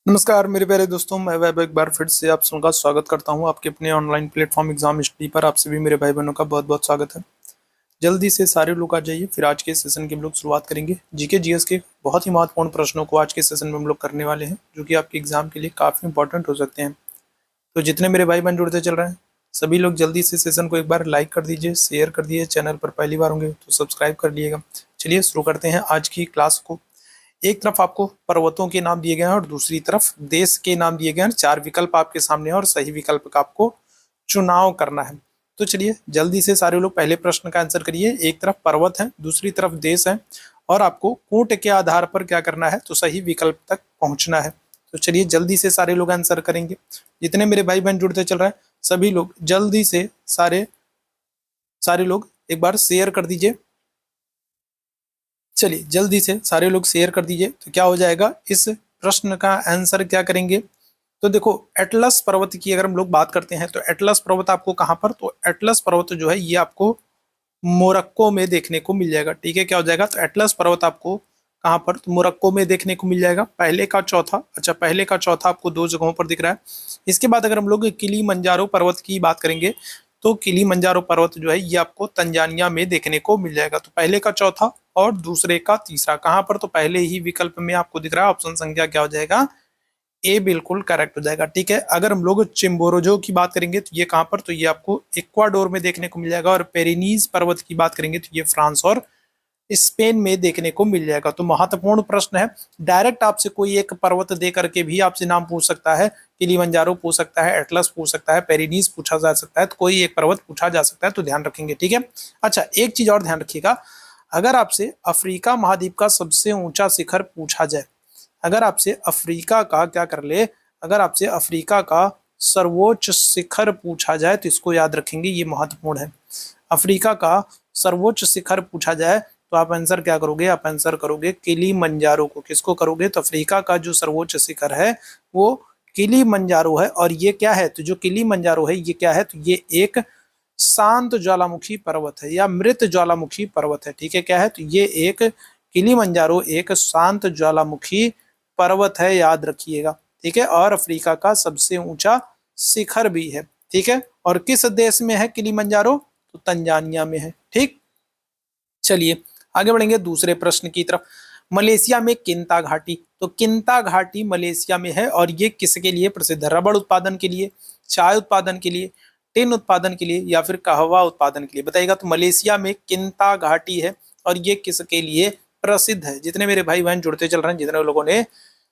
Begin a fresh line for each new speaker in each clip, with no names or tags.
नमस्कार मेरे प्यारे दोस्तों, मैं वैभव एक बार फिर से आप सबका स्वागत करता हूं आपके अपने ऑनलाइन प्लेटफॉर्म एग्जाम स्टडी पर। आप सभी मेरे भाई बहनों का बहुत बहुत स्वागत है। जल्दी से सारे लोग आ जाइए, फिर आज के सेशन की हम लोग शुरुआत करेंगे। जीके जीएस के बहुत ही महत्वपूर्ण प्रश्नों को आज के सेशन में हम लोग करने वाले हैं, जो कि आपके एग्जाम के लिए काफ़ी इंपॉर्टेंट हो सकते हैं। तो जितने मेरे भाई बहन जुड़ते चल रहे हैं, सभी लोग जल्दी से सेशन को एक बार लाइक कर दीजिए, शेयर कर दीजिए। चैनल पर पहली बार होंगे तो सब्सक्राइब कर लीजिएगा। चलिए शुरू करते हैं आज की क्लास को। एक तरफ आपको पर्वतों के नाम दिए गए हैं और दूसरी तरफ देश के नाम दिए गए हैं। चार विकल्प आपके सामने हैं और सही विकल्प का आपको चुनाव करना है। तो चलिए जल्दी से सारे लोग पहले प्रश्न का आंसर करिए। एक तरफ पर्वत है, दूसरी तरफ देश है और आपको कूट के आधार पर क्या करना है, तो सही विकल्प तक पहुंचना है। तो चलिए जल्दी से सारे लोग आंसर करेंगे। जितने मेरे भाई बहन जुड़ते चल रहे हैं, सभी लोग जल्दी से सारे सारे लोग एक बार शेयर कर दीजिए। चलिए जल्दी से सारे लोग शेयर कर दीजिए। तो क्या हो जाएगा, इस प्रश्न का आंसर क्या करेंगे। तो देखो, एटलस पर्वत की अगर हम लोग बात करते हैं तो एटलस पर्वत आपको कहाँ पर, तो एटलस पर्वत जो है ये आपको मोरक्को में देखने को मिल जाएगा। ठीक है, क्या हो जाएगा, तो एटलस पर्वत आपको कहाँ पर, तो मोरक्को में देखने को मिल जाएगा। पहले का चौथा, अच्छा पहले का चौथा आपको दो जगहों पर दिख रहा है। इसके बाद अगर हम लोग किलीमंजारो पर्वत की बात करेंगे तो किलीमंजारो पर्वत जो है ये आपको तंजानिया में देखने को मिल जाएगा। तो पहले का चौथा और दूसरे का तीसरा कहाँ पर, तो पहले ही विकल्प में आपको दिख रहा है। ऑप्शन संख्या क्या हो जाएगा, ए बिल्कुल करेक्ट हो जाएगा। ठीक है, अगर हम लोग चिम्बोरोजो की बात करेंगे तो ये कहाँ पर, तो ये आपको इक्वाडोर में देखने को मिल जाएगा। और पेरिनीज पर्वत की बात करेंगे तो ये फ्रांस और स्पेन में देखने को मिल जाएगा। तो महत्वपूर्ण प्रश्न है। डायरेक्ट आपसे कोई एक पर्वत दे करके भी आपसे नाम पूछ सकता है। किलीमंजारो पूछ सकता है, एटलस पूछ सकता है, पेरिनीज पूछा जा सकता है, तो कोई एक पर्वत पूछा जा सकता है। तो ध्यान रखेंगे। ठीक है, अच्छा एक चीज और ध्यान रखिएगा। अगर आपसे अफ्रीका महाद्वीप का सबसे ऊंचा शिखर पूछा जाए, अगर आपसे अफ्रीका का क्या कर ले, अगर आपसे अफ्रीका का सर्वोच्च शिखर पूछा जाए तो इसको याद रखेंगे, ये महत्वपूर्ण है। अफ्रीका का सर्वोच्च शिखर पूछा जाए तो आप आंसर क्या करोगे, आप आंसर करोगे किलीमंजारो को। किसको करोगे, तो अफ्रीका का जो सर्वोच्च शिखर है वो किलीमंजारो है। और ये क्या है, तो जो किलीमंजारो है ये क्या है, तो ये एक शांत ज्वालामुखी पर्वत है या मृत ज्वालामुखी पर्वत है। ठीक है, क्या है, तो ये एक किलीमंजारो एक शांत ज्वालामुखी पर्वत है, याद रखिएगा। ठीक है, और अफ्रीका का सबसे ऊंचा शिखर भी है। ठीक है, और किस देश में है किलीमंजारो, तो तंजानिया में है। ठीक, चलिए आगे बढ़ेंगे दूसरे प्रश्न की तरफ। मलेशिया में किंता घाटी, तो किंता घाटी मलेशिया में है और ये किसके लिए प्रसिद्ध है, रबड़ उत्पादन के लिए, चाय उत्पादन के लिए, टिन उत्पादन के लिए या फिर कहवा उत्पादन के लिए, बताइएगा। तो मलेशिया में किंता घाटी है और ये किसके लिए प्रसिद्ध है। जितने मेरे भाई बहन जुड़ते चल रहे हैं, जितने लोगों ने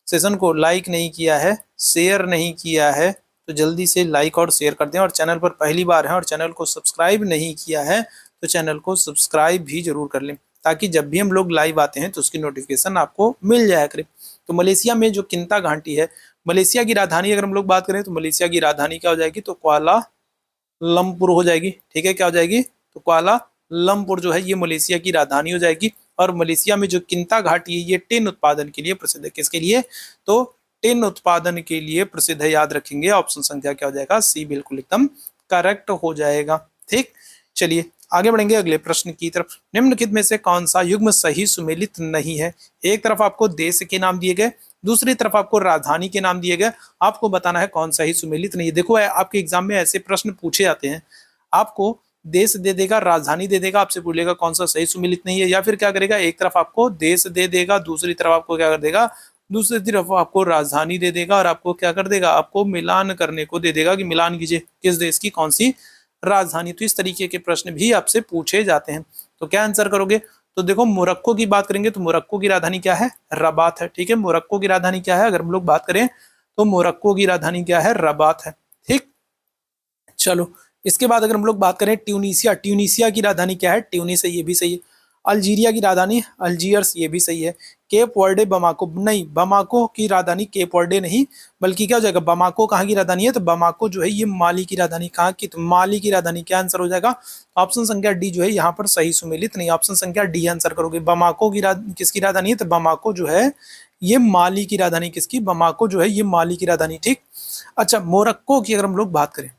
सेशन को लाइक नहीं किया है, शेयर नहीं किया है, तो जल्दी से लाइक और शेयर कर दें। और चैनल पर पहली बार है और चैनल को सब्सक्राइब नहीं किया है तो चैनल को सब्सक्राइब भी जरूर कर लें, ताकि जब भी हम लोग लाइव आते हैं तो उसकी नोटिफिकेशन आपको मिल जाया करे। तो मलेशिया में जो किंता घाटी है, मलेशिया की राजधानी अगर हम लोग बात करें तो मलेशिया की राजधानी क्या हो जाएगी, तो कुआला लंपुर हो जाएगी। ठीक है, क्या हो जाएगी, तो कुआला लंपुर जो है ये मलेशिया की राजधानी हो जाएगी। और मलेशिया में जो किंता घाटी है ये टिन उत्पादन के लिए प्रसिद्ध है। किसके लिए, तो टिन उत्पादन के लिए प्रसिद्ध है, याद रखेंगे। ऑप्शन संख्या क्या हो जाएगा, सी बिल्कुल एकदम करेक्ट हो जाएगा। ठीक, चलिए आगे बढ़ेंगे अगले प्रश्न की तरफ। निम्नलिखित में से कौन सा युग्म सही सुमेलित नहीं है। एक तरफ आपको देश के नाम दिए गए, दूसरी तरफ आपको राजधानी के नाम दिए गए, आपको बताना है कौन सा ही सुमेलित नहीं है। देखो आपके एग्जाम में ऐसे प्रश्न पूछे जाते हैं, आपको देश दे देगा, राजधानी दे देगा, आपसे बोलेगा कौन सा सही सुमेलित नहीं है, या फिर क्या करेगा, एक तरफ आपको देश दे देगा, दूसरी तरफ आपको क्या कर देगा, दूसरी तरफ आपको राजधानी दे देगा और आपको क्या कर देगा, आपको मिलान करने को दे देगा कि मिलान कीजिए किस देश की कौन सी राजधानी। तो इस तरीके के प्रश्न भी आपसे पूछे जाते हैं। तो क्या आंसर करोगे, तो देखो मोरक्को की बात करेंगे तो मोरक्को की राजधानी क्या है, रबात है। ठीक है, मोरक्को की राजधानी क्या है, अगर हम लोग बात करें तो मोरक्को की राजधानी क्या है, रबात है। ठीक, चलो इसके बाद अगर हम लोग बात करें ट्यूनीसिया, ट्यूनीसिया की राजधानी क्या है, ट्यूनिस है, ये भी सही है। अल्जीरिया की राजधानी अल्जीयर्स, ये भी सही है। केप वर्डे बमाको, नहीं बमाको की राजधानी केप वर्डे नहीं, बल्कि क्या हो जाएगा, बमाको कहाँ की राजधानी है, तो बमाको जो है ये माली की राजधानी, कहाँ की, तो माली की राजधानी। क्या आंसर हो जाएगा, ऑप्शन संख्या डी जो है यहाँ पर सही सुमेलित नहीं, ऑप्शन संख्या डी आंसर करोगे। बमाको की किसकी राजधानी है, तो बमाको जो है ये माली की राजधानी, किसकी, बमाको जो है ये माली की राजधानी। ठीक, अच्छा मोरक्को की अगर हम लोग बात करें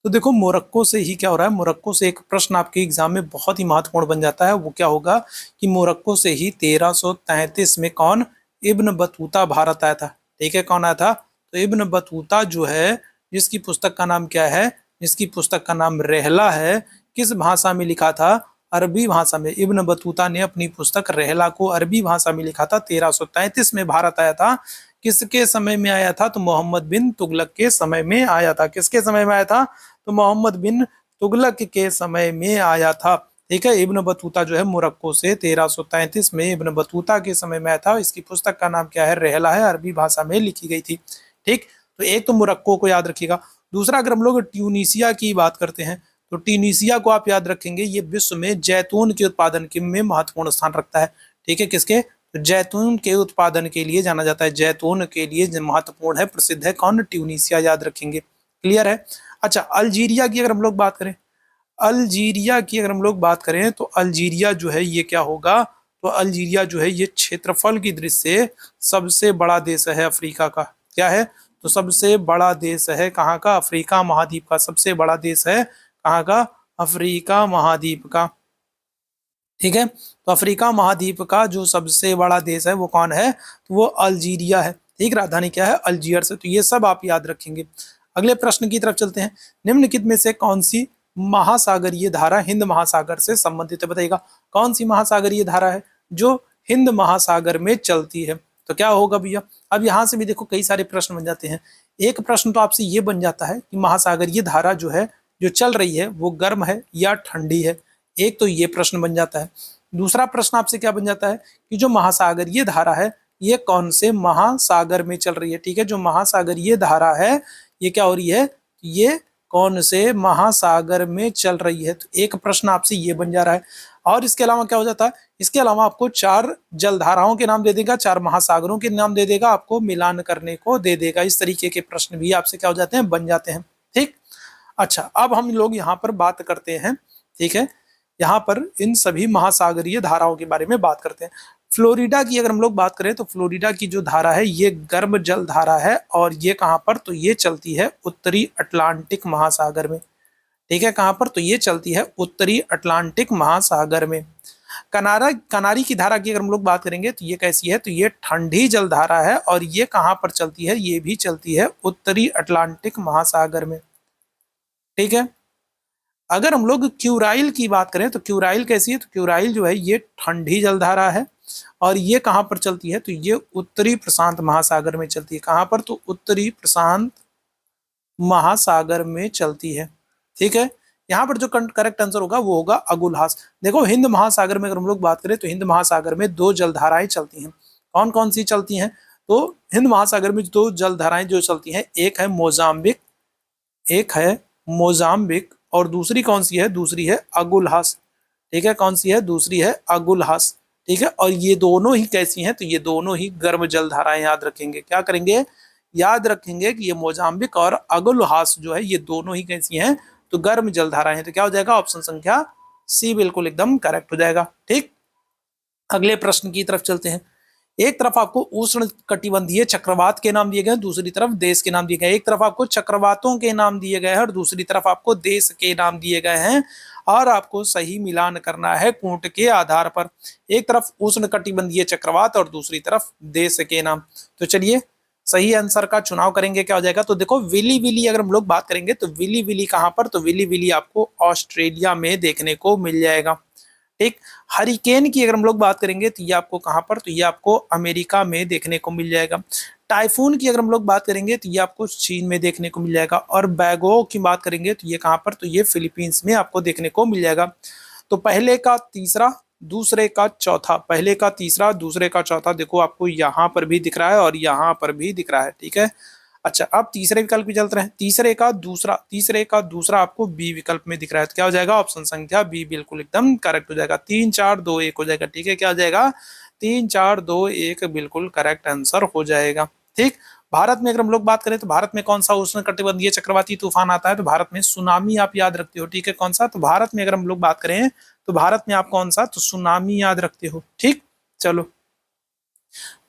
तो देखो मोरक्को से ही क्या हो रहा है, मोरक्को से एक प्रश्न आपके एग्जाम में बहुत ही महत्वपूर्ण बन जाता है। वो क्या होगा कि मोरक्को से ही 1333 में कौन, इब्न बतूता भारत आया था। ठीक है, कौन आया था? तो इब्न बतूता जो है, जिसकी पुस्तक का नाम क्या है? जिसकी पुस्तक का नाम रहला है, किस भाषा में लिखा था? अरबी भाषा में। इब्न बतूता ने अपनी पुस्तक रहला को अरबी भाषा में लिखा था। 1333 में भारत आया था। किसके समय में आया था? तो मोहम्मद बिन तुगलक के समय में आया था। किसके समय में आया था? तो मोहम्मद बिन तुगलक के समय में आया था। ठीक है, इब्न बतूता जो है मोरक्को से 1333 में इब्न बतूता के समय में आया था। इसकी पुस्तक का नाम क्या है? रहला है, अरबी भाषा में लिखी गई थी। ठीक, तो एक तो मोरक्को को याद रखिएगा। दूसरा, अगर हम लोग ट्यूनीसिया की बात करते हैं तो ट्यूनीसिया को आप याद रखेंगे, ये विश्व में जैतून के उत्पादन के में महत्वपूर्ण स्थान रखता है। ठीक है, किसके? तो जैतून के उत्पादन के लिए जाना जाता है, जैतून के लिए महत्वपूर्ण है, प्रसिद्ध है। कौन? ट्यूनीसिया याद रखेंगे। क्लियर है? अच्छा, अल्जीरिया की अगर हम लोग बात करें, अल्जीरिया की अगर हम लोग बात करें तो अल्जीरिया जो है ये क्या होगा? तो अल्जीरिया जो है ये क्षेत्रफल की दृष्टि से सबसे बड़ा देश है अफ्रीका का। क्या है? तो सबसे बड़ा देश है कहाँ का? अफ्रीका महाद्वीप का सबसे बड़ा देश है। कहाँ का? अफ्रीका महाद्वीप का। ठीक है, तो अफ्रीका महाद्वीप का जो सबसे बड़ा देश है वो कौन है? तो वो अल्जीरिया है। ठीक, राजधानी क्या है? अल्जीयर्स। तो ये सब आप याद रखेंगे। अगले प्रश्न की तरफ चलते हैं। निम्नलिखित में से कौन सी महासागरीय धारा हिंद महासागर से संबंधित है? बताइएगा, कौन सी महासागरीय धारा है जो हिंद महासागर में चलती है? तो क्या होगा भैया? अब यहाँ से भी देखो कई सारे प्रश्न बन जाते हैं। एक प्रश्न तो आपसे ये बन जाता है कि महासागरीय धारा जो है, जो चल रही है, वो गर्म है या ठंडी है। एक तो ये प्रश्न बन जाता है। दूसरा प्रश्न आपसे क्या बन जाता है कि जो महासागरीय धारा है ये कौन से महासागर में चल रही है? ठीक है, जो महासागरीय धारा है ये क्या हो रही है? ये कौन से महासागर में चल रही है? तो एक प्रश्न आपसे ये बन जा रहा है। और इसके अलावा क्या हो जाता है? इसके अलावा आपको 4 जलधाराओं के नाम दे देगा, 4 महासागरों के नाम दे देगा, आपको मिलान करने को दे देगा। इस तरीके के प्रश्न भी आपसे क्या हो जाते हैं? बन जाते हैं। ठीक, अच्छा, अब हम लोग यहाँ पर बात करते हैं। ठीक है, यहाँ पर इन सभी महासागरीय धाराओं के बारे में बात करते हैं। फ्लोरिडा की अगर हम लोग बात करें तो फ्लोरिडा की जो धारा है ये गर्म जल धारा है, और ये कहाँ पर? तो ये चलती है उत्तरी अटलांटिक महासागर में। ठीक है, कहाँ पर? तो ये चलती है उत्तरी अटलांटिक महासागर में। कनारी की धारा की अगर हम लोग बात करेंगे तो ये कैसी है? तो ये ठंडी जल धारा है, और ये कहाँ पर चलती है? ये भी चलती है उत्तरी अटलांटिक महासागर में। ठीक है, अगर हम लोग क्यूराइल की बात करें तो क्यूराइल कैसी है? तो क्यूराइल जो है ये ठंडी जलधारा है, और ये कहाँ पर चलती है? तो ये उत्तरी प्रशांत महासागर में चलती है। कहाँ पर? तो उत्तरी प्रशांत महासागर में चलती है। ठीक है, यहाँ पर जो करेक्ट आंसर होगा वो होगा अगुलहास। देखो, हिंद महासागर में अगर हम लोग बात करें तो हिंद महासागर में 2 जलधाराएं चलती हैं। कौन कौन सी चलती हैं? तो हिंद महासागर में 2 जलधाराएं जो चलती हैं, एक है मोजाम्बिक, एक है मोजाम्बिक, और दूसरी कौन सी है? दूसरी है अगुलहास। ठीक है, कौन सी है? दूसरी है अगुलहास। ठीक है, और ये दोनों ही कैसी हैं? तो ये दोनों ही गर्म जलधाराएं। याद रखेंगे, क्या करेंगे? याद रखेंगे कि ये मोजाम्बिक और अगुलहास जो है ये दोनों ही कैसी हैं? तो गर्म जलधाराएं हैं। तो क्या हो जाएगा? ऑप्शन संख्या सी बिल्कुल एकदम करेक्ट हो जाएगा। ठीक, अगले प्रश्न की तरफ चलते हैं। एक तरफ आपको उष्ण कटिबंधीय चक्रवात के नाम दिए गए हैं, दूसरी तरफ देश के नाम दिए गए हैं। एक तरफ आपको चक्रवातों के नाम दिए गए हैं और दूसरी तरफ आपको देश के नाम दिए गए हैं, और आपको सही मिलान करना है कूट के आधार पर। एक तरफ उष्ण कटिबंधीय चक्रवात और दूसरी तरफ देश के नाम। तो चलिए सही आंसर का चुनाव करेंगे, क्या हो जाएगा? तो देखो, विली विली अगर हम लोग बात करेंगे तो विली विली कहाँ पर? तो विली विली आपको ऑस्ट्रेलिया में देखने को मिल जाएगा। ठीक, हरिकेन की अगर हम लोग बात करेंगे तो ये आपको कहाँ पर? तो ये आपको अमेरिका में देखने को मिल जाएगा। टाइफून की अगर हम लोग बात करेंगे तो ये आपको चीन में देखने को मिल जाएगा, और बैगो की बात करेंगे तो ये कहाँ पर? तो ये फिलीपींस में आपको देखने को मिल जाएगा। तो पहले का तीसरा, दूसरे का चौथा, पहले का तीसरा, दूसरे का चौथा, देखो आपको यहाँ पर भी दिख रहा है और यहाँ पर भी दिख रहा है। ठीक है, अच्छा, अब तीसरे विकल्प भी चलते हैं। तीसरे का दूसरा आपको बी विकल्प में दिख रहा है। तो क्या हो जाएगा? ऑप्शन संख्या बी बिल्कुल एकदम करेक्ट हो जाएगा। 3 4 2 1 हो जाएगा। ठीक है, क्या हो जाएगा? 3 4 2 1 बिल्कुल करेक्ट आंसर हो जाएगा। ठीक, भारत में अगर हम लोग बात करें तो भारत में कौन सा उष्ण कटिबंधीय चक्रवाती तूफान आता है? तो भारत में सुनामी आप याद रखते हो। ठीक है, कौन सा? तो भारत में अगर हम लोग बात करें तो भारत में आप कौन सा? तो सुनामी याद रखते हो। ठीक, चलो,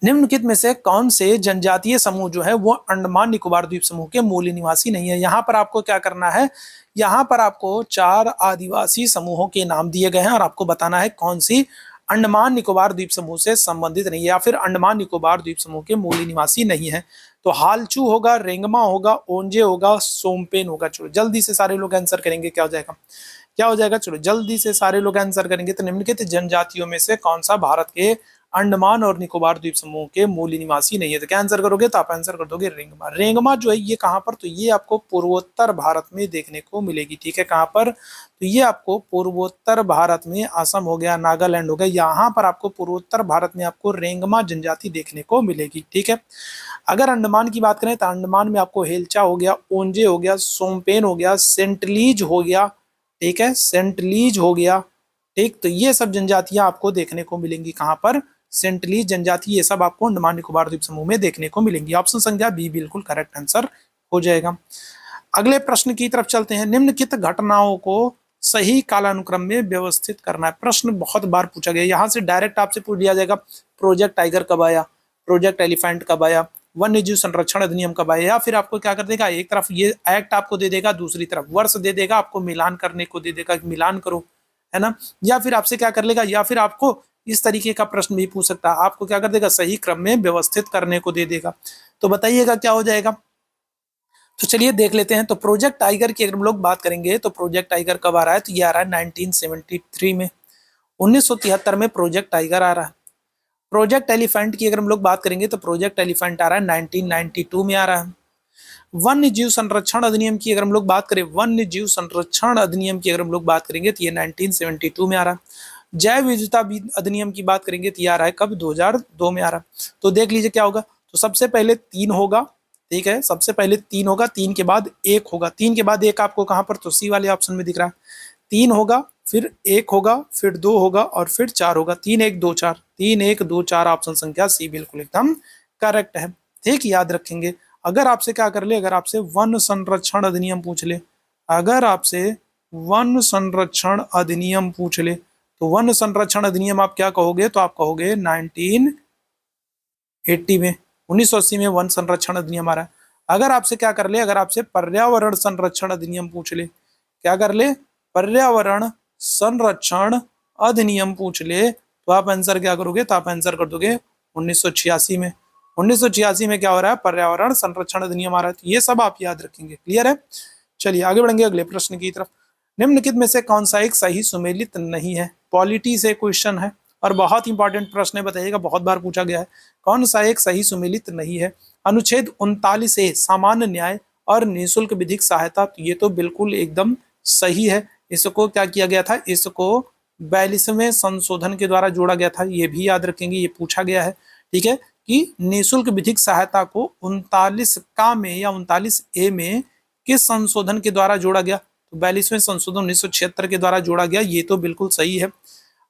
निम्नलिखित में से कौन से जनजातीय समूह जो है वो अंडमान निकोबार द्वीप समूह के मूल निवासी नहीं है? यहाँ पर आपको क्या करना है? यहाँ पर आपको 4 आदिवासी समूहों के नाम दिए गए हैं और आपको बताना है कौन सी अंडमान निकोबार द्वीप समूह से संबंधित नहीं है या फिर अंडमान निकोबार द्वीप समूह के मूल निवासी नहीं है। तो हालचू होगा, रेंगमा होगा, ओंजे होगा, सोमपेन होगा। चलो जल्दी से सारे लोग आंसर करेंगे, क्या हो जाएगा, क्या हो जाएगा, चलो जल्दी से सारे लोग आंसर करेंगे। तो निम्नलिखित जनजातियों में से कौन सा भारत के अंडमान और निकोबार द्वीप समूह के मूल निवासी नहीं है? तो क्या आंसर करोगे? तो आप आंसर कर दोगे रेंगमा। रेंगमा जो है ये कहां पर, तो ये आपको पूर्वोत्तर भारत में देखने को मिलेगी। ठीक है, कहां पर, तो ये आपको पूर्वोत्तर भारत में, असम हो गया, नागालैंड हो गया, यहाँ पर आपको पूर्वोत्तर भारत में आपको रेंगमा जनजाति देखने को मिलेगी। ठीक है, अगर अंडमान की बात करें तो अंडमान में आपको हेलचा हो गया, ओंजे हो गया, सोमपेन हो गया, सेंटलीज हो गया। ठीक है, सेंटलीज हो गया। ठीक, तो ये सब जनजातियां आपको देखने को मिलेंगी कहां पर, सेंटलीज जनजाति, ये सब आपको अंडमान निकोबार द्वीप समूह में देखने को मिलेंगी। ऑप्शन संख्या बी बिल्कुल करेक्ट आंसर हो जाएगा। अगले प्रश्न की तरफ चलते हैं। निम्नलिखित घटनाओं को सही कालानुक्रम में व्यवस्थित करना है। प्रश्न बहुत बार पूछा गया, यहाँ से डायरेक्ट आपसे पूछ लिया जाएगा प्रोजेक्ट टाइगर कब आया, प्रोजेक्ट एलिफेंट कब आया, वन्य जीव संरक्षण अधिनियम कब आया, या फिर आपको क्या कर देगा, एक तरफ ये एक्ट आपको दे देगा, दूसरी तरफ वर्ष दे देगा, आपको मिलान करने को दे देगा, मिलान करो, है ना। या फिर आपसे क्या कर लेगा, या फिर आपको इस तरीके का प्रश्न भी पूछ सकता है, आपको क्या कर देगा, सही क्रम में व्यवस्थित करने को दे देगा। तो बताइएगा क्या हो जाएगा। तो चलिए देख लेते हैं। तो प्रोजेक्ट टाइगर की अगर हम लोग बात करेंगे तो प्रोजेक्ट टाइगर कब आ रहा है, तो ये आ रहा है 1973 में, 1973 में प्रोजेक्ट टाइगर आ रहा है। प्रोजेक्ट एलिफेंट की अगर हम लोग बात करेंगे तो प्रोजेक्ट एलिफेंट आ रहा है 1992 में आ रहा है। वन्य जीव संरक्षण अधिनियम की अगर हम लोग बात करें, वन्य जीव संरक्षण अधिनियम की अगर हम लोग बात करेंगे तो ये 1972 में आ रहा है। जैव विविधता अधिनियम की बात करेंगे तो ये आ रहा है कब, 2002 में आ रहा है। तो देख लीजिए क्या होगा। तो सबसे पहले 3 होगा, ठीक है, सबसे पहले 3 होगा, 3 के बाद 1 होगा, 3 के बाद 1 आपको कहां पर, तो सी वाले ऑप्शन में दिख रहा है। 3 होगा, फिर 1 होगा, फिर 2 होगा और फिर 4 होगा। 3 1 2 4, 3 1 2 4, ऑप्शन संख्या सी बिल्कुल एकदम करेक्ट है। ठीक, याद रखेंगे। अगर आपसे क्या कर ले, अगर आपसे वन संरक्षण अधिनियम पूछ ले, अगर आपसे वन संरक्षण अधिनियम पूछ ले, तो वन संरक्षण अधिनियम आप क्या कहोगे, तो आप कहोगे 1980 में, 1980 में वन संरक्षण अधिनियम आ रहा है। अगर आपसे क्या कर ले, अगर आपसे पर्यावरण संरक्षण अधिनियम पूछ ले, क्या कर ले, पर्यावरण संरक्षण अधिनियम पूछ ले, तो आप आंसर क्या करोगे, तो आप आंसर कर दोगे 1986 में। 1986 में क्या हो रहा है, पर्यावरण संरक्षण अधिनियम आ रहा है। तो ये सब आप याद रखेंगे, क्लियर है। चलिए आगे बढ़ेंगे अगले प्रश्न की तरफ। निम्नलिखित में से कौन सा एक सही सुमेलित नहीं है? पॉलिटी से क्वेश्चन है और बहुत इंपॉर्टेंट प्रश्न है, बताइएगा, बहुत बार पूछा गया है। कौन सा एक सही सुमेलित नहीं है? अनुच्छेद 39 ए सामान्य न्याय और निःशुल्क विधिक सहायता, तो ये तो बिल्कुल एकदम सही है। इसको क्या किया गया था, इसको 42वें संशोधन के द्वारा जोड़ा गया था, ये भी याद रखेंगे, ये पूछा गया है। ठीक है, कि निःशुल्क विधिक सहायता को 39 का में या 39 ए में किस संशोधन के द्वारा जोड़ा गया, तो 42वें संशोधन 1976 के द्वारा जोड़ा गया, ये तो बिल्कुल सही है।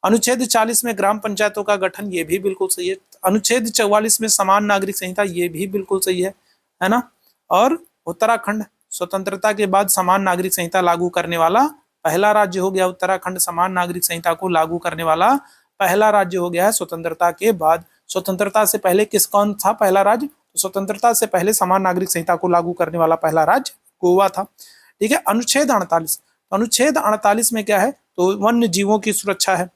अनुच्छेद 40 में ग्राम पंचायतों का गठन, ये भी बिल्कुल सही है। अनुच्छेद 44 में समान नागरिक संहिता, ये भी बिल्कुल सही है ना। और उत्तराखंड स्वतंत्रता के बाद समान नागरिक संहिता लागू करने वाला पहला राज्य हो गया। उत्तराखंड समान नागरिक संहिता को लागू करने वाला पहला राज्य हो गया है स्वतंत्रता के बाद। स्वतंत्रता से पहले किस कौन था पहला राज्य, तो स्वतंत्रता से पहले समान नागरिक संहिता को लागू करने वाला पहला राज्य गोवा था। ठीक है, अनुच्छेद 48, अनुच्छेद 48 में क्या है, तो वन्य जीवों की सुरक्षा है।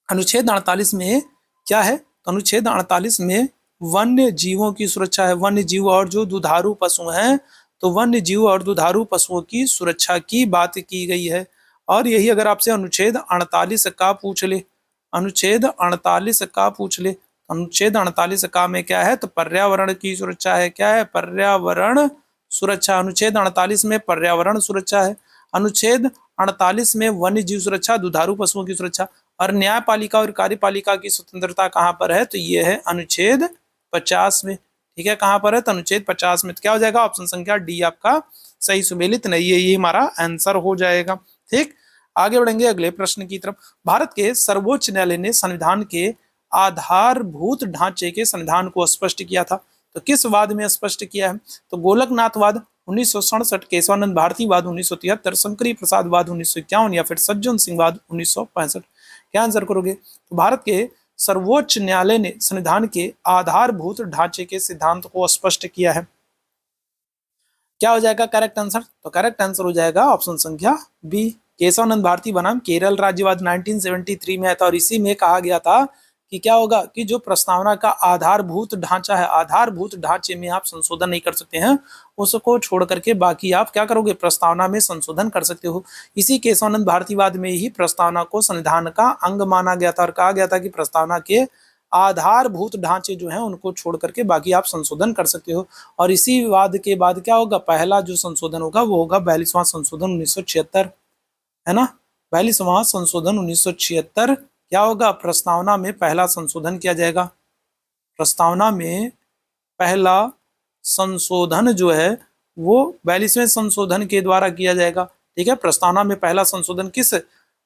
अनुच्छेद 48 में क्या है, तो अनुच्छेद 48 में वन्य जीवों की सुरक्षा है। वन्य जीव और जो दुधारू पशु हैं, तो वन्य जीव और दुधारू पशुओं की सुरक्षा की बात की गई है। और यही अगर आपसे अनुच्छेद 48 का पूछ ले, अनुच्छेद 48 का पूछ ले, अनुच्छेद 48 का में क्या है, तो पर्यावरण की सुरक्षा है। क्या है, पर्यावरण सुरक्षा। अनुच्छेद 48 में पर्यावरण सुरक्षा है। अनुच्छेद 48 में वन्य जीव सुरक्षा, दुधारू पशुओं की सुरक्षा। और न्यायपालिका और कार्यपालिका की स्वतंत्रता कहाँ पर है, तो ये है अनुच्छेद 50 में। ठीक है, कहाँ पर है, तो अनुच्छेद 50 में। तो क्या हो जाएगा, ऑप्शन संख्या डी आपका सही सुमेलित नहीं है, ये हमारा आंसर हो जाएगा। ठीक, आगे बढ़ेंगे अगले प्रश्न की तरफ। भारत के सर्वोच्च न्यायालय ने संविधान के आधारभूत ढांचे के संविधान को स्पष्ट किया था, तो किस वाद में स्पष्ट किया है, तो गोलकनाथवाद 1967, केशवानंद भारती वाद 1973, शंकरी प्रसाद वाद 1951, या फिर सज्जन सिंह वाद 1965। क्या आंसर करोगे, तो भारत के सर्वोच्च न्यायालय ने संविधान के आधारभूत ढांचे के सिद्धांत को स्पष्ट किया है। क्या हो जाएगा करेक्ट आंसर, तो करेक्ट आंसर हो जाएगा ऑप्शन संख्या बी। केशवानंद भारती बनाम केरल राज्यवाद 1973 में आया था और इसी में कहा गया था कि क्या होगा कि जो प्रस्तावना का आधारभूत ढांचा है, आधारभूत ढांचे में आप संशोधन नहीं कर सकते हैं, उसको छोड़ करके बाकी आप क्या करोगे, प्रस्तावना में संशोधन कर सकते हो। इसी केशवानंद भारतीवाद में ही प्रस्तावना को संविधान का अंग माना गया था और कहा गया था कि प्रस्तावना के आधारभूत ढांचे जो हैं उनको छोड़ करके बाकी आप संशोधन कर सकते हो। और इसी वाद के बाद क्या होगा, पहला जो संशोधन होगा वो होगा 42वां संशोधन 1976, है ना। 42वां संशोधन 1976 क्या होगा, प्रस्तावना में पहला संशोधन किया जाएगा। प्रस्तावना में पहला संशोधन जो है वो 42वें संशोधन के द्वारा किया जाएगा। ठीक है, प्रस्तावना में पहला संशोधन किस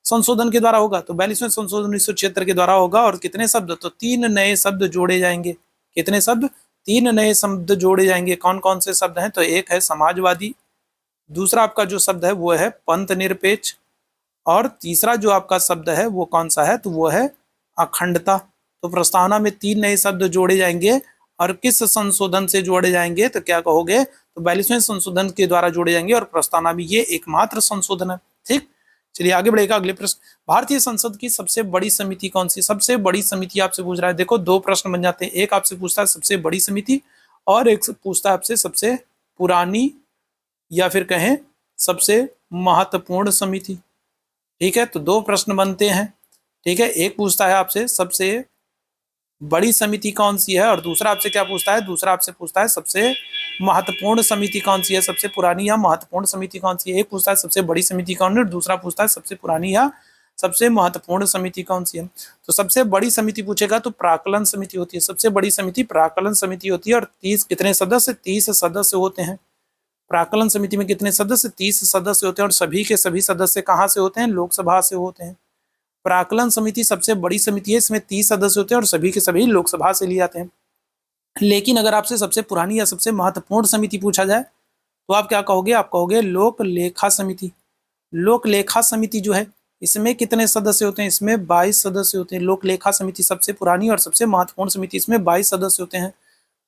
संशोधन के द्वारा होगा, तो 42वें संशोधन 1976 के द्वारा होगा। और कितने शब्द, तो 3 नए शब्द जोड़े जाएंगे। कितने शब्द, 3 नए शब्द जोड़े जाएंगे। कौन कौन से शब्द हैं, तो एक है समाजवादी, दूसरा आपका जो शब्द है वो है पंथ निरपेक्ष, और तीसरा जो आपका शब्द है वो कौन सा है, तो वो है अखंडता। तो प्रस्तावना में 3 नए शब्द जोड़े जाएंगे और किस संशोधन से जोड़े जाएंगे, तो क्या कहोगे, तो 42वें संशोधन के द्वारा जोड़े जाएंगे और प्रस्तावना में ये एकमात्र संशोधन है। ठीक, चलिए आगे बढ़ेगा। अगले प्रश्न, भारतीय संसद की सबसे बड़ी समिति कौन सी, सबसे बड़ी समिति आपसे पूछ रहा है। देखो 2 प्रश्न बन जाते हैं, एक आपसे पूछता है सबसे बड़ी समिति और एक पूछता है आपसे सबसे पुरानी या फिर कहें सबसे महत्वपूर्ण समिति। ठीक है, तो 2 प्रश्न बनते हैं। ठीक है, एक पूछता है आपसे सबसे बड़ी समिति कौन सी है और दूसरा आपसे क्या पूछता है, दूसरा आपसे पूछता है सबसे महत्वपूर्ण समिति कौन सी है, सबसे पुरानी या महत्वपूर्ण समिति कौन सी है। एक पूछता है सबसे बड़ी समिति कौन है और दूसरा पूछता है सबसे पुरानी या सबसे महत्वपूर्ण समिति कौन सी है। तो सबसे बड़ी समिति पूछेगा तो प्राक्कलन समिति होती है। सबसे बड़ी समिति प्राक्कलन समिति होती है और 30 कितने सदस्य, 30 सदस्य होते हैं। प्राक्कलन समिति में कितने सदस्य, 30 सदस्य होते हैं और सभी के सभी सदस्य कहाँ से होते हैं, लोकसभा से होते हैं। प्राक्कलन समिति सबसे बड़ी समिति है, इसमें 30 सदस्य होते हैं और सभी के सभी लोकसभा से लिए आते हैं। लेकिन अगर आपसे सबसे पुरानी या सबसे महत्वपूर्ण समिति पूछा जाए तो आप क्या कहोगे, आप कहोगे लोक लेखा समिति। लोक लेखा समिति जो है इसमें कितने सदस्य होते हैं, इसमें 22 सदस्य होते हैं। लोक लेखा समिति सबसे पुरानी और सबसे महत्वपूर्ण समिति, इसमें 22 सदस्य होते हैं।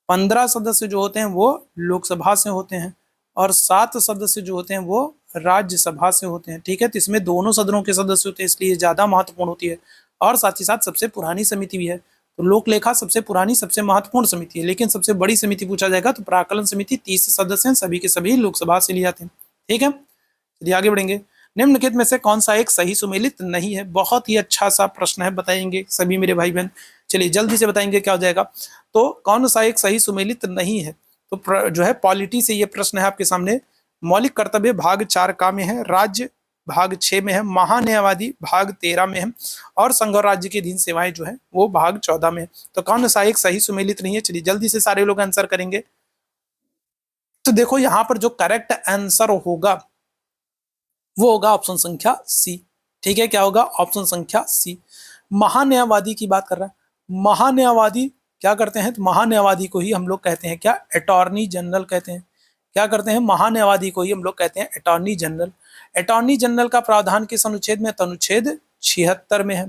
15 सदस्य जो होते हैं वो लोकसभा से होते हैं और 7 सदस्य जो होते हैं वो राज्यसभा से होते हैं। ठीक है, तो इसमें दोनों सदनों के सदस्य होते हैं, इसलिए ज्यादा महत्वपूर्ण होती है और साथ ही साथ सबसे पुरानी समिति भी है। तो लोक लेखा सबसे पुरानी सबसे महत्वपूर्ण समिति है। लेकिन सबसे बड़ी समिति पूछा जाएगा तो प्राक्कलन समिति 30 सदस्य हैं, सभी के सभी लोकसभा से लिए जाते हैं। ठीक है, चलिए आगे बढ़ेंगे। निम्नलिखित में से कौन सा एक सही सुमेलित नहीं है। बहुत ही अच्छा सा प्रश्न है, बताएंगे सभी मेरे भाई बहन। चलिए जल्दी से बताएंगे क्या हो जाएगा। तो कौन सा एक सही सुमेलित नहीं है, तो जो है पॉलिटी से ये प्रश्न है आपके सामने। मौलिक कर्तव्य भाग 4 का में है, राज्य भाग 6 में है, महान्यायवादी भाग 13 में है और संघ और राज्य की अधीन सेवाएं जो है वो भाग 14 में है। तो कौन सा एक सही सुमेलित नहीं है, चलिए जल्दी से सारे लोग आंसर करेंगे। तो देखो यहाँ पर जो करेक्ट आंसर होगा वो होगा ऑप्शन संख्या सी। ठीक है, क्या होगा, ऑप्शन संख्या सी। महान्यायवादी की बात कर रहा है। महान्यायवादी क्या करते हैं, तो महान्यायवादी को ही हम लोग कहते हैं क्या, अटॉर्नी जनरल कहते हैं। क्या करते हैं, महान्यायवादी को ही हम लोग कहते हैं अटॉर्नी जनरल। अटॉर्नी जनरल का प्रावधान किस अनुच्छेद में, तो अनुच्छेद 76 में है।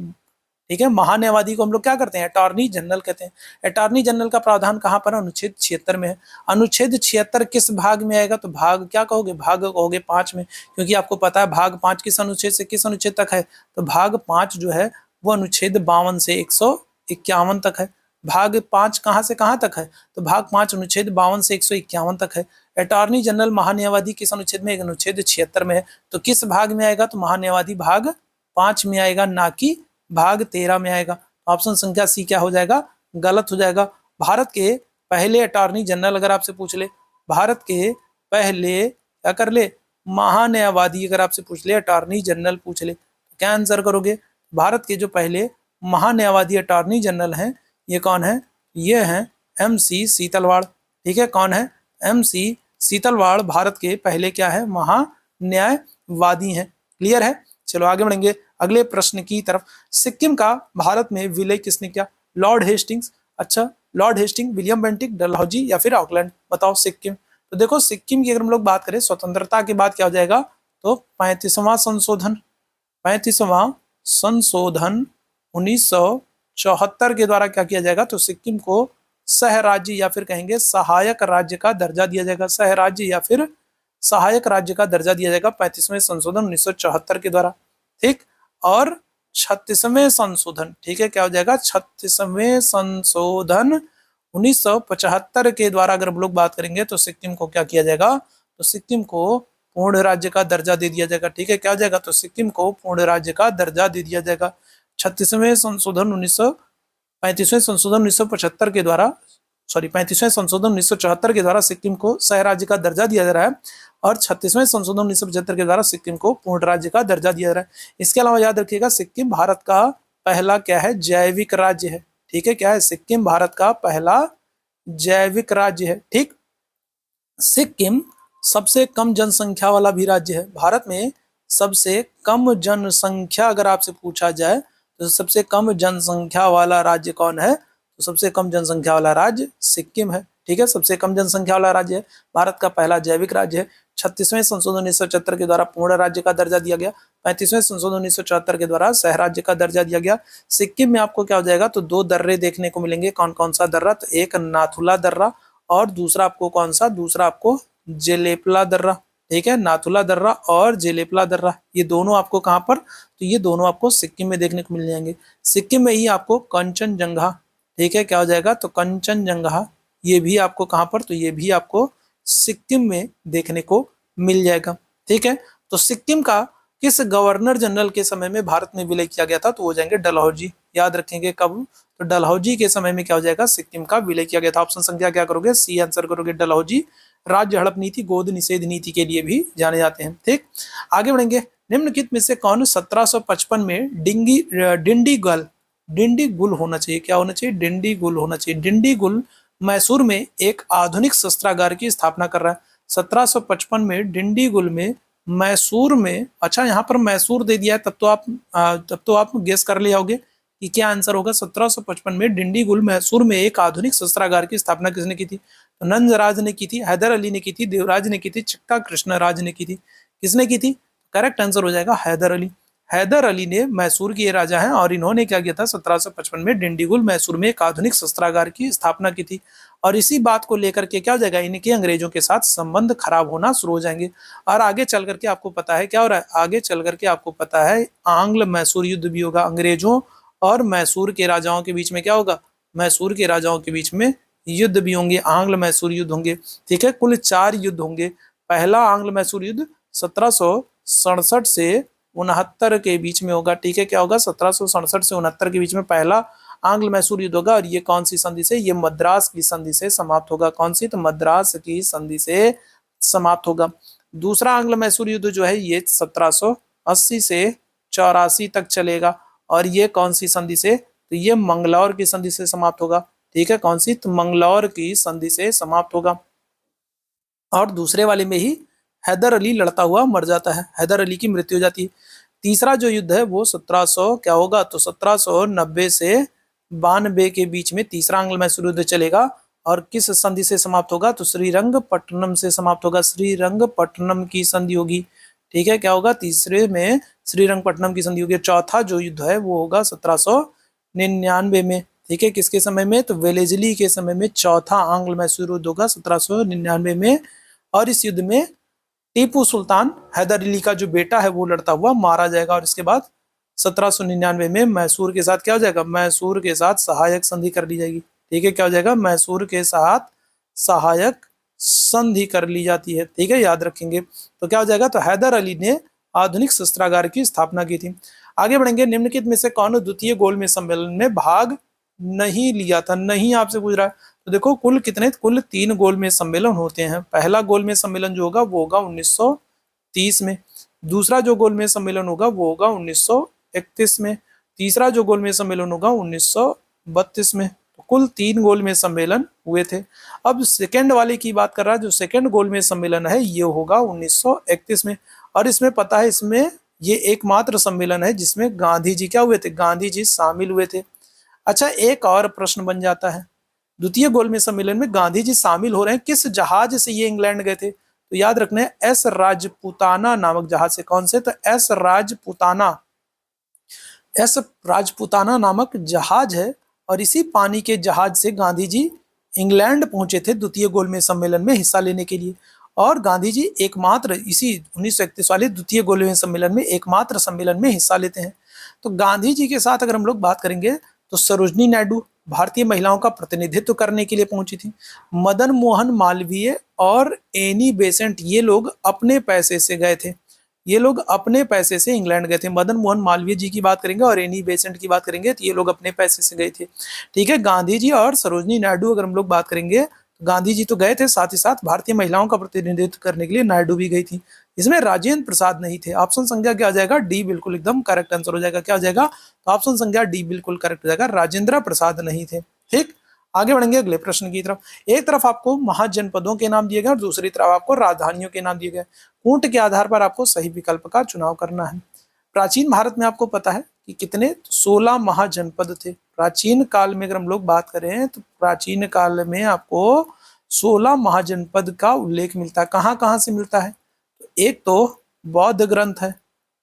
ठीक है, महान्यायवादी को हम लोग क्या करते हैं, अटॉर्नी जनरल कहते हैं। अटॉर्नी जनरल का प्रावधान कहाँ पर है, अनुच्छेद 76 में है। अनुच्छेद 76 किस भाग में आएगा, तो भाग क्या कहोगे, भाग कहोगे 5 में, क्योंकि आपको पता है भाग 5 किस अनुच्छेद से किस अनुच्छेद तक है, तो भाग 5 जो है वो अनुच्छेद 52 से 151 तक है। भाग 5 कहाँ से कहाँ तक है, तो भाग 5 अनुच्छेद 52 से 151 तक है। अटॉर्नी जनरल महान्यायवादी किस अनुच्छेद में, अनुच्छेद 76 में है। तो किस भाग में आएगा, तो महान्यायवादी भाग 5 में आएगा, ना कि भाग 13 में आएगा। ऑप्शन संख्या सी क्या हो जाएगा, गलत हो जाएगा। भारत के पहले अटॉर्नी जनरल अगर आपसे पूछ ले, भारत के पहले क्या कर ले, महान्यायवादी अगर आपसे पूछ ले, अटॉर्नी जनरल पूछ ले, तो क्या आंसर करोगे। भारत के जो पहले महान्यायवादी अटॉर्नी जनरल हैं ये कौन है, ये हैं MC सीतलवाड़। ठीक है, कौन है, MC सीतलवाड़ भारत के पहले क्या है, महान्यायवादी हैं। क्लियर है, चलो आगे बढ़ेंगे अगले प्रश्न की तरफ। सिक्किम का भारत में विलय किसने किया, लॉर्ड हेस्टिंग्स। अच्छा, Lord Hasting, William Bentinck, Dalhousie या फिर ऑकलैंड, बताओ सिक्किम। तो देखो सिक्किम की अगर हम लोग बात करें स्वतंत्रता के बाद क्या हो जाएगा, तो 35वां संशोधन 1974 के द्वारा क्या किया जाएगा, तो सिक्किम को सह राज्य या फिर कहेंगे सहायक राज्य का दर्जा दिया जाएगा। सह राज्य या फिर सहायक राज्य का दर्जा दिया जाएगा 35वें संशोधन 1974 के द्वारा। ठीक, और 36वें संशोधन, ठीक है, क्या हो जाएगा, 36वें संशोधन 1975 के द्वारा अगर हम लोग बात करेंगे तो सिक्किम को क्या किया जाएगा, तो सिक्किम को पूर्ण राज्य का दर्जा दे दिया जाएगा। ठीक है, क्या हो जाएगा, तो सिक्किम को पूर्ण राज्य का दर्जा दे दिया जाएगा। 36वें संशोधन 35वें संशोधन 1975 के द्वारा, 35वें संशोधन 1974 के द्वारा सिक्किम को सह राज्य का दर्जा दिया जा रहा है, और 36वें संशोधन 1975 के द्वारा सिक्किम को पूर्ण राज्य का दर्जा दिया जा रहा है। इसके अलावा याद रखिएगा, सिक्किम भारत का पहला क्या है, जैविक राज्य है। ठीक है, क्या है, सिक्किम भारत का पहला जैविक राज्य है। ठीक, सिक्किम सबसे कम जनसंख्या वाला भी राज्य है। भारत में सबसे कम जनसंख्या अगर आपसे पूछा जाए तो सबसे कम जनसंख्या वाला राज्य कौन है, तो सबसे कम जनसंख्या वाला राज्य सिक्किम है। ठीक है, सबसे कम जनसंख्या वाला राज्य है, भारत का पहला जैविक राज्य है। 36वें संशोधन 1974 के द्वारा पूर्ण राज्य का दर्जा दिया गया, 35वें संशोधन 1974 के द्वारा सह राज्य का दर्जा दिया गया। सिक्किम में आपको क्या हो जाएगा, तो दो दर्रे देखने को मिलेंगे। कौन कौन सा दर्रा, तो एक नाथुला दर्रा और दूसरा आपको कौन सा, दूसरा आपको जेलेपला दर्रा। ठीक है, नाथुला दर्रा और जेलेपला दर्रा, ये दोनों आपको कहाँ पर, तो ये दोनों आपको सिक्किम में देखने को मिल जाएंगे। सिक्किम में ही आपको कंचनजंगा, ठीक है, क्या हो जाएगा, तो कंचनजंगा, ये भी आपको कहाँ पर, तो ये भी आपको सिक्किम में देखने को मिल जाएगा। ठीक है, तो सिक्किम का किस गवर्नर जनरल के समय में भारत में विलय किया गया था, तो हो जाएंगे डलहौजी। याद रखेंगे कब, तो डलहौजी के समय में क्या हो जाएगा, सिक्किम का विलय किया गया था। ऑप्शन संख्या क्या करोगे, सी आंसर करोगे, डलहौजी। राज्य हड़प नीति, गोद निषेध नीति के लिए भी जाने जाते हैं। ठीक, आगे बढ़ेंगे। निम्नलिखित में से कौन 1755 में डिंडीगुल होना चाहिए, क्या होना चाहिए, डिंडीगुल होना चाहिए। डिंडीगुल मैसूर में एक आधुनिक शस्त्रागार की स्थापना कर रहा है। 1755 में डिंडीगुल में, मैसूर में, अच्छा यहाँ पर मैसूर दे दिया है, तब तो आप गेस कर ले आओगे कि क्या आंसर होगा। 1755 में डिंडीगुल मैसूर में एक आधुनिक शस्त्रागार की स्थापना किसने की थी, तो नंदराज ने की थी, हैदर अली ने की थी, देवराज ने की थी, चक्का कृष्णराज ने की थी। किसने की थी, करेक्ट आंसर हो जाएगा हैदर अली। हैदर अली ने मैसूर के राजा हैं और इन्होंने क्या किया था, 1755 में डिंडीगुल मैसूर में एक आधुनिक शस्त्रागार की स्थापना की थी। और इसी बात को लेकर के क्या हो जाएगा, इनके अंग्रेजों के साथ संबंध खराब होना शुरू हो जाएंगे। और आगे चल करके आपको पता है क्या हो रहा है, आगे चल करके आपको पता है आंग्ल मैसूर युद्ध भी होगा। अंग्रेजों और मैसूर के राजाओं के बीच में क्या होगा, मैसूर के राजाओं के बीच में युद्ध भी होंगे, आंग्ल मैसूर युद्ध होंगे। ठीक है, कुल 4 युद्ध होंगे। पहला आंग्ल मैसूर युद्ध 1767 से 69 के बीच में होगा। ठीक है, क्या होगा, 1767 से 69 के बीच में पहला आंग्ल मैसूर युद्ध होगा। और ये कौन सी संधि से, ये मद्रास की संधि से समाप्त होगा। कौन सी, तो मद्रास की संधि से समाप्त होगा। दूसरा आंग्ल मैसूर युद्ध जो है ये 1780 से 84 तक चलेगा। और ये कौन सी संधि से, तो ये मंगलौर की संधि से समाप्त होगा। ठीक है, कौन सी, तो मंगलौर की संधि से समाप्त होगा। और दूसरे वाले में ही हैदर अली लड़ता हुआ मर जाता है, हैदर अली की मृत्यु हो जाती है। तीसरा जो युद्ध है वो 1700 क्या होगा, तो 1790 से 92 के बीच में तीसरा आंग्ल मैसूर युद्ध चलेगा। और किस संधि से समाप्त होगा, तो श्रीरंगपट्टनम से समाप्त होगा, श्रीरंगपट्टनम की संधि होगी। ठीक है, क्या होगा, तीसरे में श्रीरंगपट्टनम की संधि होगी। चौथा जो युद्ध है वो होगा 1799 में। ठीक है, किसके समय में, तो वेलेजली के समय में चौथा आंग्ल मैसूर युद्ध होगा 1799 में। और इस युद्ध में टीपू सुल्तान, हैदर अली का जो बेटा है, वो लड़ता हुआ मारा जाएगा। और इसके बाद 1799 में मैसूर के साथ क्या हो जाएगा, मैसूर के साथ सहायक संधि कर ली जाएगी। ठीक है, क्या हो जाएगा, मैसूर के साथ सहायक संधि कर ली जाती है। ठीक है, याद रखेंगे। तो क्या हो जाएगा, तो हैदर अली ने आधुनिक शस्त्रागार की स्थापना की थी। आगे बढ़ेंगे। निम्नलिखित में से कौन द्वितीय गोलमेज सम्मेलन में भाग नहीं लिया था, नहीं आपसे पूछ रहा है। तो देखो कुल कितने, कुल 3 गोलमेज सम्मेलन होते हैं। पहला गोलमेज सम्मेलन जो होगा वो होगा 1930 में। दूसरा जो गोलमेज सम्मेलन होगा वो होगा 1931 में। तीसरा जो गोलमेज सम्मेलन होगा 1932 में। तो कुल 3 गोलमेज सम्मेलन हुए थे। अब सेकेंड वाले की बात कर रहा है, जो सेकेंड गोलमेज सम्मेलन है ये होगा 1931 में। और इसमें पता है, इसमें ये एकमात्र सम्मेलन है जिसमें गांधी जी क्या हुए थे, गांधी जी शामिल हुए थे। अच्छा, एक और प्रश्न बन जाता है, द्वितीय गोलमेज सम्मेलन में गांधी जी शामिल हो रहे हैं, किस जहाज से ये इंग्लैंड गए थे, तो याद रखना है एस राजपूताना नामक जहाज से। कौन से, तो एस राजपूताना नामक जहाज है। और इसी पानी के जहाज से गांधी जी इंग्लैंड पहुंचे थे द्वितीय गोलमेज सम्मेलन में हिस्सा लेने के लिए। और गांधी जी एकमात्र इसी 1931 वाले द्वितीय गोलमेज सम्मेलन में एकमात्र सम्मेलन में हिस्सा लेते हैं। तो गांधी जी के साथ अगर हम लोग बात करेंगे तो सरोजनी नायडू भारतीय महिलाओं का प्रतिनिधित्व करने के लिए पहुंची थी। मदन मोहन मालवीय और एनी बेसेंट ये लोग अपने पैसे से गए थे। ये लोग अपने पैसे से इंग्लैंड गए थे। मदन मोहन मालवीय जी की बात करेंगे और एनी बेसेंट की बात करेंगे तो ये लोग अपने पैसे से गए थे। ठीक है, गांधी जी और सरोजनी नायडू अगर हम लोग बात करेंगे तो गांधी जी तो गए थे, साथ ही साथ भारतीय महिलाओं का प्रतिनिधित्व करने के लिए नायडू भी गई थी। इसमें राजेंद्र प्रसाद नहीं थे। ऑप्शन संख्या क्या आ जाएगा? डी बिल्कुल एकदम करेक्ट आंसर हो जाएगा। क्या हो जाएगा? तो ऑप्शन संख्या डी बिल्कुल करेक्ट हो जाएगा, राजेंद्र प्रसाद नहीं थे। ठीक, आगे बढ़ेंगे अगले प्रश्न की तरफ। एक तरफ आपको महाजनपदों के नाम दिए गए और दूसरी तरफ आपको राजधानियों के नाम दिए गए। ऊंट के आधार पर आपको सही विकल्प का चुनाव करना है। प्राचीन भारत में आपको पता है कि कितने 16 महाजनपद थे। प्राचीन काल में अगर हम लोग बात करें तो प्राचीन काल में आपको 16 महाजनपद का उल्लेख मिलता है। कहाँ कहाँ से मिलता है? तो एक तो बौद्ध ग्रंथ है।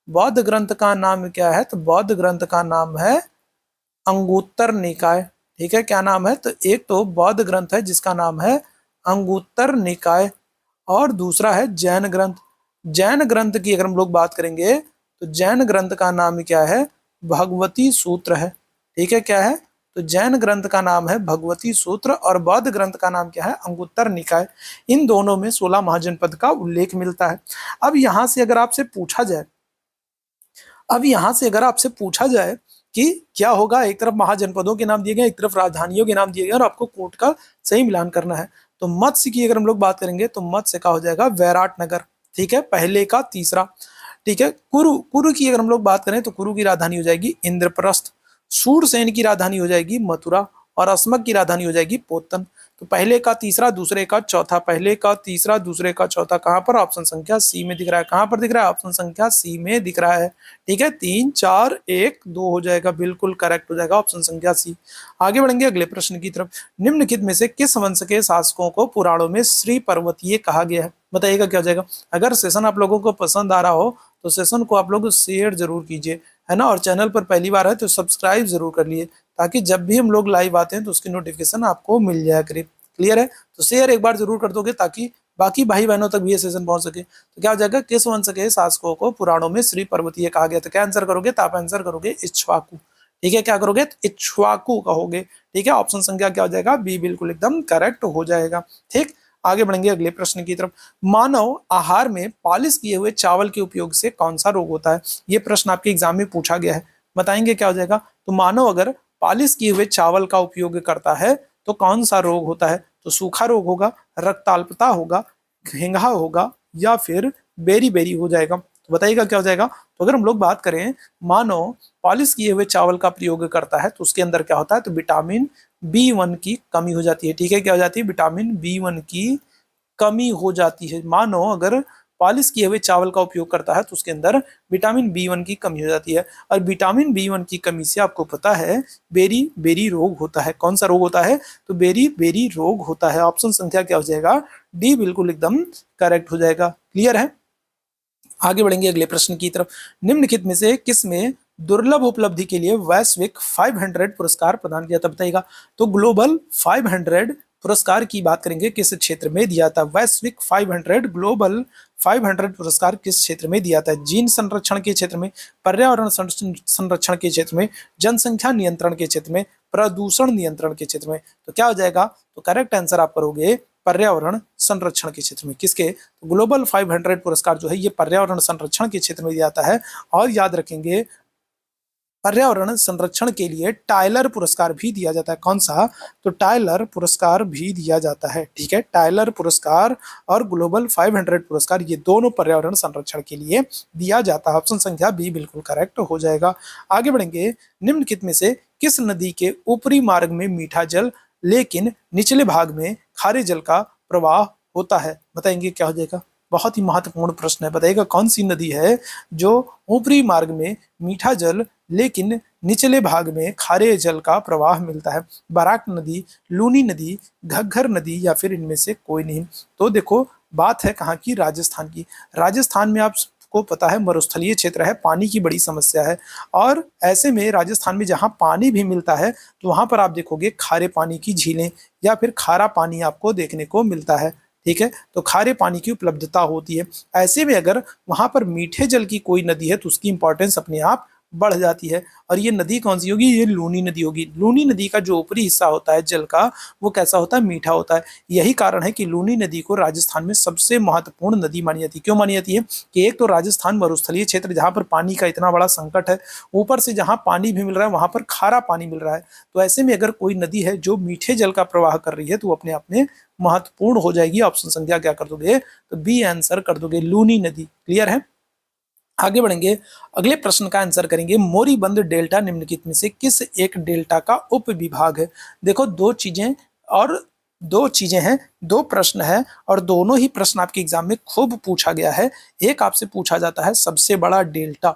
बौद्ध ग्रंथ का नाम क्या है? तो बौद्ध ग्रंथ का नाम है अंगुत्तर निकाय। ठीक है, क्या नाम है? तो एक तो बौद्ध ग्रंथ है जिसका नाम है अंगुत्तर निकाय और दूसरा है जैन ग्रंथ। जैन ग्रंथ की अगर हम लोग बात करेंगे तो जैन ग्रंथ का नाम क्या है? भगवती सूत्र है। ठीक है, क्या है? तो जैन ग्रंथ का नाम है भगवती सूत्र और बौद्ध ग्रंथ का नाम क्या है? अंगुत्तर निकाय। इन दोनों में 16 महाजनपद का उल्लेख मिलता है। अब यहां से अगर आपसे पूछा जाए कि क्या होगा, एक तरफ महाजनपदों के नाम दिए गए, एक तरफ राजधानियों के नाम दिए गए और आपको कोट का सही मिलान करना है, तो मत्स्य की अगर हम लोग बात करेंगे तो मत्स्य का हो जाएगा वैराटनगर। ठीक है, पहले का तीसरा। ठीक है, कुरु की अगर हम लोग बात करें तो कुरु की राजधानी हो जाएगी इंद्रप्रस्थ। शूरसेन की राजधानी हो जाएगी मथुरा और अस्मक की राजधानी हो जाएगी पोतन। तो पहले का तीसरा, दूसरे का चौथा, पहले का तीसरा, दूसरे का चौथा कहां पर? ऑप्शन संख्या सी में दिख रहा है। कहां पर दिख रहा है? ऑप्शन संख्या सी में दिख रहा है। ठीक है, 3 4 1 2 हो जाएगा, बिल्कुल करेक्ट हो जाएगा ऑप्शन संख्या सी। आगे बढ़ेंगे अगले प्रश्न की तरफ। निम्नलिखित में से किस वंश के शासकों को पुराणों में श्री पर्वतीय कहा गया है? बताइएगा क्या हो जाएगा। अगर सेशन आप लोगों को पसंद आ रहा हो तो सेशन को आप लोग शेयर जरूर कीजिए, है ना, और चैनल पर पहली बार है तो सब्सक्राइब जरूर कर लिए ताकि जब भी हम लोग लाइव आते हैं तो उसकी नोटिफिकेशन आपको मिल जाया करे। क्लियर है? तो शेयर एक बार जरूर कर दोगे ताकि बाकी भाई बहनों तक भी ये सेशन पहुंच सके। तो क्या हो जाएगा? किस वंश के शासकों को पुराणों में श्री पर्वतीय कहा गया? तो क्या आंसर करोगे? तो आप आंसर करोगे इक्ष्वाकु। ठीक है, क्या करोगे? इक्ष्वाकु कहोगे। ठीक है, ऑप्शन संख्या क्या हो जाएगा? बी बिल्कुल एकदम करेक्ट हो जाएगा। ठीक, आगे बढ़ेंगे अगले प्रश्न की तरफ। मानव आहार में पॉलिश किए हुए चावल के उपयोग से कौन सा रोग होता है? ये प्रश्न आपके एग्जाम में पूछा गया है। बताएंगे क्या हो जाएगा। तो मानव अगर पॉलिश किए हुए चावल का उपयोग करता है तो कौन सा रोग होता है? तो सूखा रोग होगा, रक्ताल्पता होगा, घेंघा होगा या फिर बेरी बेरी हो जाएगा। तो बताइएगा क्या हो जाएगा। तो अगर हम लोग बात करें मानव पॉलिश किए हुए चावल का प्रयोग करता है तो उसके अंदर क्या होता है? तो विटामिन B1 की कमी हो जाती है। ठीक है, क्या हो जाती है? विटामिन B1 की कमी हो जाती है। मानो अगर पॉलिश किए हुए चावल का उपयोग करता है तो उसके अंदर विटामिन B1 की कमी हो जाती है और विटामिन B1 की कमी से आपको पता है बेरी बेरी रोग होता है। कौन सा रोग होता है? तो बेरी बेरी रोग होता है। ऑप्शन संख्या क्या हो जाएगा? डी बिल्कुल एकदम करेक्ट हो जाएगा। क्लियर है? आगे बढ़ेंगे अगले प्रश्न की तरफ। निम्नलिखित में से किस में दुर्लभ उपलब्धि के लिए वैश्विक 500 पुरस्कार प्रदान किया था? बताइएगा। तो ग्लोबल 500 पुरस्कार की बात करेंगे किस क्षेत्र में दिया था? वैश्विक 500 ग्लोबल 500 पुरस्कार किस क्षेत्र में दिया था? जीन संरक्षण के क्षेत्र में, पर्यावरण संरक्षण के क्षेत्र में, जनसंख्या नियंत्रण के क्षेत्र में, प्रदूषण नियंत्रण के क्षेत्र में। तो क्या हो जाएगा? तो करेक्ट आंसर आप करोगे पर्यावरण संरक्षण के क्षेत्र में। किसके? तो ग्लोबल 500 पुरस्कार जो है ये पर्यावरण संरक्षण के क्षेत्र में दिया जाता है। और याद रखेंगे पर्यावरण संरक्षण के लिए टायलर पुरस्कार भी दिया जाता है। कौन सा? तो टायलर पुरस्कार भी दिया जाता है। ठीक है, टायलर पुरस्कार और ग्लोबल 500 पुरस्कार ये दोनों पर्यावरण संरक्षण के लिए दिया जाता है। ऑप्शन संख्या बी बिल्कुल करेक्ट हो जाएगा। आगे बढ़ेंगे। निम्नलिखित में से किस नदी के ऊपरी मार्ग में मीठा जल लेकिन निचले भाग में खारे जल का प्रवाह होता है? बताएंगे क्या हो जाएगा। बहुत ही महत्वपूर्ण प्रश्न है। बताइएगा कौन सी नदी है जो ऊपरी मार्ग में मीठा जल लेकिन निचले भाग में खारे जल का प्रवाह मिलता है? बराक नदी, लूनी नदी, घग्घर नदी या फिर इनमें से कोई नहीं। तो देखो बात है कहाँ की? राजस्थान की। राजस्थान में आपको पता है मरुस्थलीय क्षेत्र है, पानी की बड़ी समस्या है और ऐसे में राजस्थान में जहाँ पानी भी मिलता है तो वहां पर आप देखोगे खारे पानी की झीलें या फिर खारा पानी आपको देखने को मिलता है। ठीक है, तो खारे पानी की उपलब्धता होती है। ऐसे में अगर वहां पर मीठे जल की कोई नदी है तो उसकी इंपॉर्टेंस अपने आप बढ़ जाती है। और ये नदी कौन सी होगी? ये लूनी नदी होगी। लूनी नदी का जो ऊपरी हिस्सा होता है जल का, वो कैसा होता है? मीठा होता है। यही कारण है कि लूनी नदी को राजस्थान में सबसे महत्वपूर्ण नदी मानी जाती है। क्यों मानी जाती है? कि एक तो राजस्थान मरुस्थलीय क्षेत्र, जहां पर पानी का इतना बड़ा संकट है, ऊपर से जहां पानी भी मिल रहा है वहां पर खारा पानी मिल रहा है। तो ऐसे में अगर कोई नदी है जो मीठे जल का प्रवाह कर रही है तो वो अपने आप में महत्वपूर्ण हो जाएगी। ऑप्शन संख्या क्या कर दोगे? तो बी आंसर कर दोगे, लूनी नदी। क्लियर है? आगे बढ़ेंगे, अगले प्रश्न का आंसर करेंगे। मोरीबंद डेल्टा निम्नलिखित में से किस एक डेल्टा का उप विभाग है? देखो दो चीजें हैं, दो प्रश्न है और दोनों ही प्रश्न आपके एग्जाम में खूब पूछा गया है। एक आपसे पूछा जाता है सबसे बड़ा डेल्टा,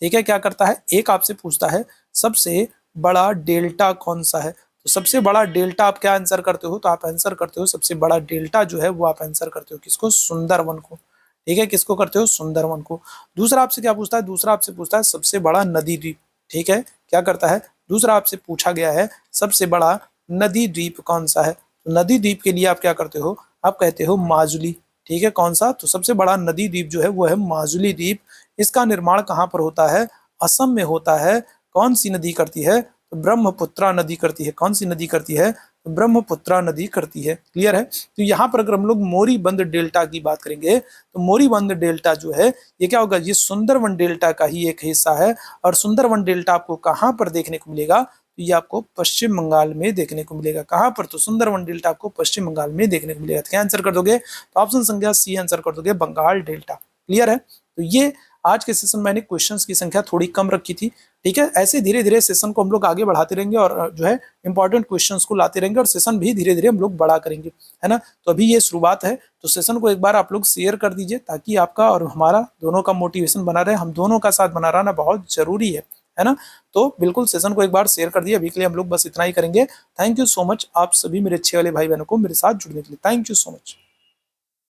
ठीक है, क्या करता है? एक आपसे पूछता है सबसे बड़ा डेल्टा कौन सा है। तो सबसे बड़ा डेल्टा आप क्या आंसर करते हो? तो आप आंसर करते हो सबसे बड़ा डेल्टा जो है वो आप आंसर करते हो किसको? सुंदरवन को। ठीक है, किसको करते हो? सुंदरवन को। दूसरा आपसे क्या पूछता है? दूसरा आपसे पूछता है सबसे बड़ा नदी द्वीप। ठीक है, क्या करता है? दूसरा आपसे पूछा गया है सबसे बड़ा नदी द्वीप कौन सा है। तो नदी द्वीप के लिए आप क्या करते हो? आप कहते हो माजुली। ठीक है, कौन सा? तो सबसे बड़ा नदी द्वीप जो है वो है माजुली द्वीप। इसका निर्माण कहाँ पर होता है? असम में होता है। कौन सी नदी करती है? तो ब्रह्मपुत्रा नदी करती है। कौन सी नदी करती है? तो ब्रह्मपुत्रा नदी करती है। क्लियर है? तो यहाँ पर अगर हम लोग मोरीबंद डेल्टा की बात करेंगे तो मोरीबंद डेल्टा जो है ये क्या होगा? ये सुंदरवन डेल्टा का ही एक हिस्सा है। और सुंदरवन डेल्टा आपको कहाँ पर देखने को मिलेगा? तो ये आपको पश्चिम बंगाल में देखने को मिलेगा। कहाँ पर? तो सुंदरवन डेल्टा आपको पश्चिम बंगाल में देखने को मिलेगा। तो क्या आंसर कर दोगे? तो ऑप्शन संख्या सी आंसर कर दोगे, बंगाल डेल्टा। क्लियर है? तो ये आज के सेशन में मैंने क्वेश्चंस की संख्या थोड़ी कम रखी थी। ठीक है, ऐसे धीरे धीरे सेशन को हम लोग आगे बढ़ाते रहेंगे और जो है इंपॉर्टेंट क्वेश्चंस को लाते रहेंगे और सेशन भी धीरे धीरे हम लोग बड़ा करेंगे, है ना। तो अभी ये शुरुआत है, तो सेशन को एक बार आप लोग शेयर कर दीजिए ताकि आपका और हमारा दोनों का मोटिवेशन बना रहे। हम दोनों का साथ बना रहना बहुत जरूरी है ना। तो बिल्कुल सेशन को एक बार शेयर कर दिए। अभी के लिए हम लोग बस इतना ही करेंगे। थैंक यू सो मच आप सभी मेरे अच्छे वाले भाई बहनों को मेरे साथ जुड़ने के लिए। Thank you so much.